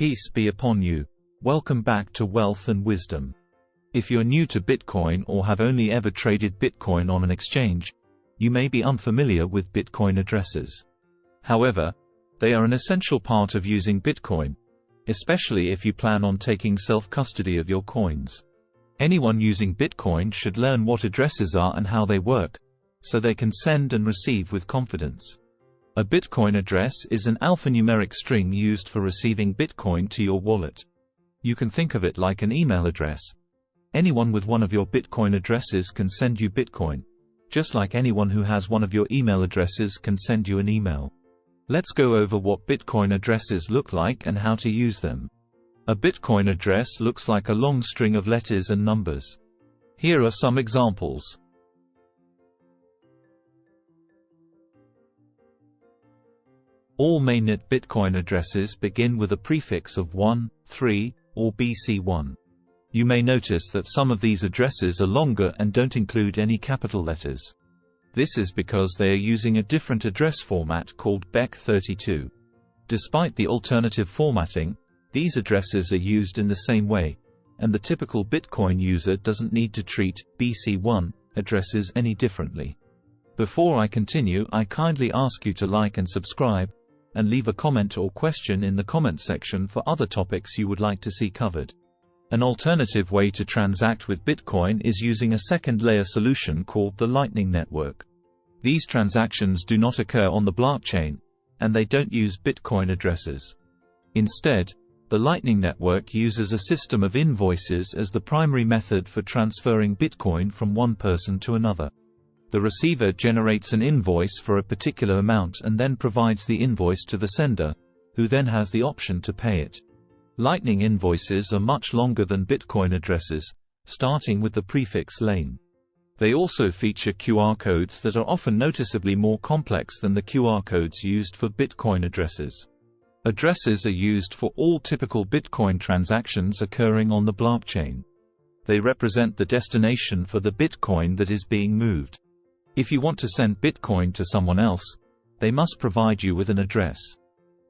Peace be upon you. Welcome back to Wealth and Wisdom. If you're new to Bitcoin or have only ever traded Bitcoin on an exchange, you may be unfamiliar with Bitcoin addresses. However, they are an essential part of using Bitcoin, especially if you plan on taking self-custody of your coins. Anyone using Bitcoin should learn what addresses are and how they work, so they can send and receive with confidence. A Bitcoin address is an alphanumeric string used for receiving Bitcoin to your wallet. You can think of it like an email address. Anyone with one of your Bitcoin addresses can send you Bitcoin, just like anyone who has one of your email addresses can send you an email. Let's go over what Bitcoin addresses look like and how to use them. A Bitcoin address looks like a long string of letters and numbers. Here are some examples. All mainnet Bitcoin addresses begin with a prefix of 1, 3, or BC1. You may notice that some of these addresses are longer and don't include any capital letters. This is because they are using a different address format called BEC32. Despite the alternative formatting, these addresses are used in the same way, and the typical Bitcoin user doesn't need to treat BC1 addresses any differently. Before I continue, I kindly ask you to like and subscribe, and leave a comment or question in the comment section for other topics you would like to see covered. An alternative way to transact with Bitcoin is using a second-layer solution called the Lightning Network. These transactions do not occur on the blockchain, and they don't use Bitcoin addresses. Instead, the Lightning Network uses a system of invoices as the primary method for transferring Bitcoin from one person to another. The receiver generates an invoice for a particular amount and then provides the invoice to the sender, who then has the option to pay it. Lightning invoices are much longer than Bitcoin addresses, starting with the prefix lane. They also feature QR codes that are often noticeably more complex than the QR codes used for Bitcoin addresses. Addresses are used for all typical Bitcoin transactions occurring on the blockchain. They represent the destination for the Bitcoin that is being moved. If you want to send Bitcoin to someone else, they must provide you with an address.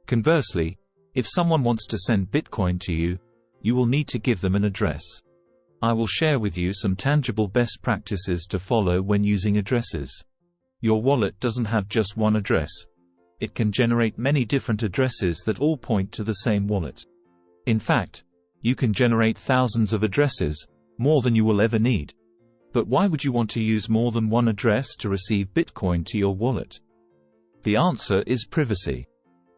Conversely, if someone wants to send Bitcoin to you, you will need to give them an address. I will share with you some tangible best practices to follow when using addresses. Your wallet doesn't have just one address. It can generate many different addresses that all point to the same wallet. In fact, you can generate thousands of addresses, more than you will ever need. But why would you want to use more than one address to receive Bitcoin to your wallet? The answer is privacy.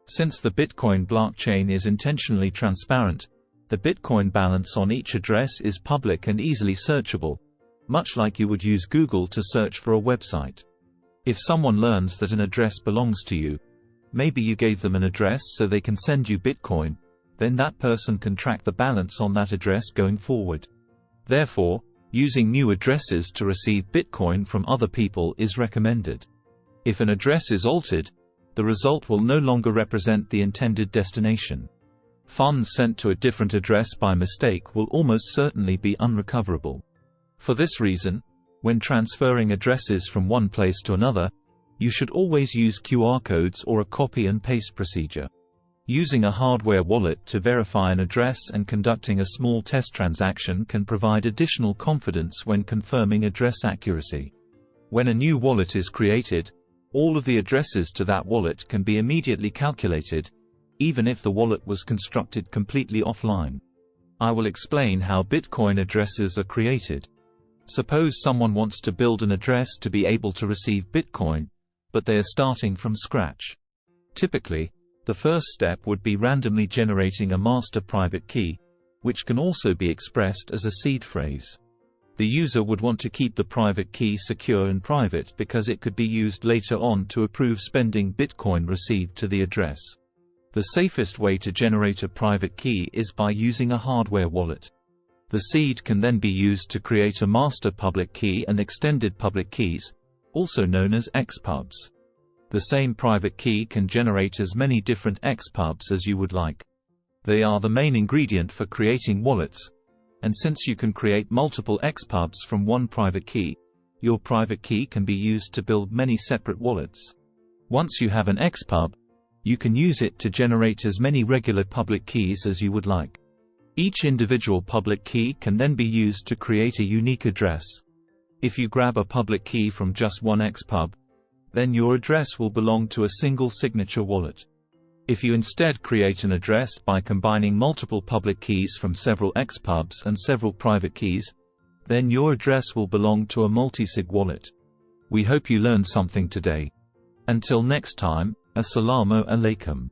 Since the Bitcoin blockchain is intentionally transparent, the Bitcoin balance on each address is public and easily searchable, much like you would use Google to search for a website. If someone learns that an address belongs to you, maybe you gave them an address so they can send you Bitcoin, then that person can track the balance on that address going forward. Therefore, using new addresses to receive Bitcoin from other people is recommended. If an address is altered, the result will no longer represent the intended destination. Funds sent to a different address by mistake will almost certainly be unrecoverable. For this reason, when transferring addresses from one place to another, you should always use QR codes or a copy and paste procedure. Using a hardware wallet to verify an address and conducting a small test transaction can provide additional confidence when confirming address accuracy. When a new wallet is created, all of the addresses to that wallet can be immediately calculated, even if the wallet was constructed completely offline. I will explain how Bitcoin addresses are created. Suppose someone wants to build an address to be able to receive Bitcoin, but they are starting from scratch. Typically, the first step would be randomly generating a master private key, which can also be expressed as a seed phrase. The user would want to keep the private key secure and private because it could be used later on to approve spending Bitcoin received to the address. The safest way to generate a private key is by using a hardware wallet. The seed can then be used to create a master public key and extended public keys, also known as XPubs. The same private key can generate as many different XPubs as you would like. They are the main ingredient for creating wallets, and since you can create multiple XPubs from one private key, your private key can be used to build many separate wallets. Once you have an XPub, You can use it to generate as many regular public keys as you would like. Each individual public key can then be used to create a unique address. If you grab a public key from just one XPub, then your address will belong to a single signature wallet. If you instead create an address by combining multiple public keys from several XPubs and several private keys, then your address will belong to a multi-sig wallet. We hope you learned something today. Until next time, Assalamu alaikum.